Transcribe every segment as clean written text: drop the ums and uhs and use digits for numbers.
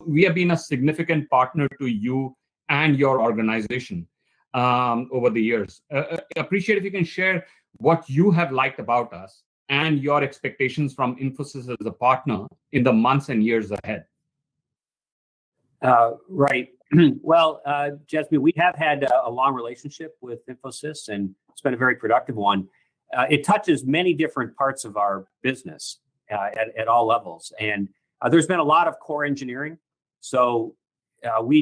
we have been a significant partner to you and your organization over the years. Appreciate if you can share what you have liked about us and your expectations from Infosys as a partner in the months and years ahead. Right. Well, Jasmeet, we have had a long relationship with Infosys, and it's been a very productive one. It touches many different parts of our business at all levels. And there's been a lot of core engineering. So we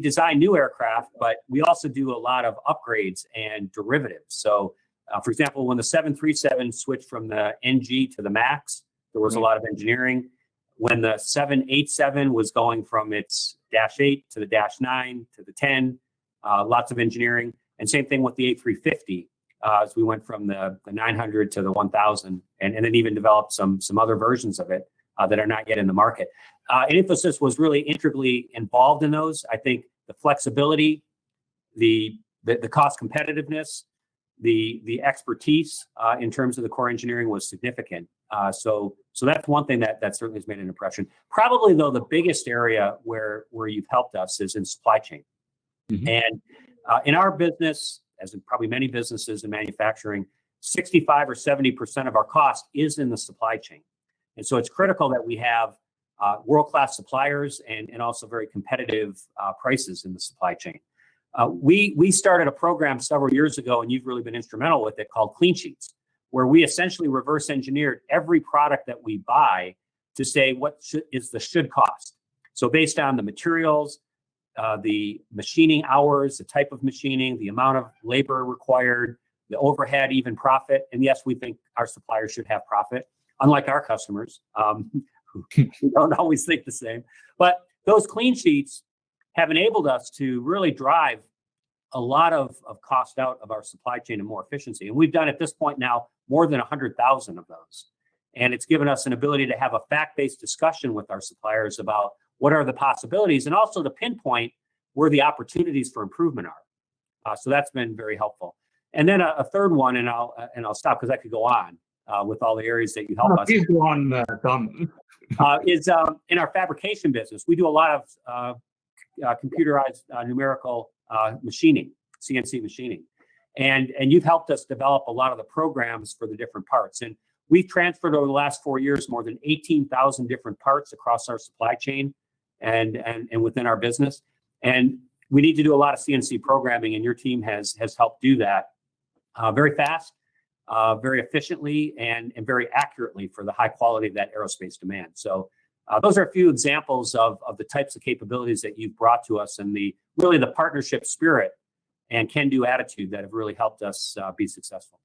design new aircraft, but we also do a lot of upgrades and derivatives. So, for example, when the 737 switched from the NG to the MAX, there was a lot of engineering. When the 787 was going from its Dash 8 to the Dash 9 to the 10, lots of engineering. And same thing with the A350, as we went from the 900 to the 1000, and then even developed some other versions of it that are not yet in the market. And Infosys was really integrally involved in those. I think the flexibility, the cost competitiveness, the expertise in terms of the core engineering was significant. So that's one thing that certainly has made an impression. Probably though, the biggest area where you've helped us is in supply chain. Mm-hmm. And in our business, as in probably many businesses in manufacturing, 65 or 70% of our cost is in the supply chain. And so it's critical that we have world-class suppliers and also very competitive prices in the supply chain. We started a program several years ago, and you've really been instrumental with it, called Clean Sheets, where we essentially reverse engineered every product that we buy to say what is the should cost. So based on the materials, the machining hours, the type of machining, the amount of labor required, the overhead, even profit. And yes, we think our suppliers should have profit, unlike our customers, who don't always think the same. But those clean sheets have enabled us to really drive a lot of cost out of our supply chain and more efficiency. And we've done at this point now more than 100,000 of those. And it's given us an ability to have a fact-based discussion with our suppliers about what are the possibilities and also to pinpoint where the opportunities for improvement are. So that's been very helpful. And then a third one, and I'll stop because I could go on with all the areas that you help us. Please go on, Tom. Is in our fabrication business, we do a lot of computerized numerical machining, CNC machining. And you've helped us develop a lot of the programs for the different parts. And we've transferred over the last 4 years more than 18,000 different parts across our supply chain and within our business. And we need to do a lot of CNC programming, and your team has helped do that very fast, very efficiently, and very accurately for the high quality of that aerospace demand. So those are a few examples of the types of capabilities that you've brought to us, and really the partnership spirit and can-do attitude that have really helped us be successful.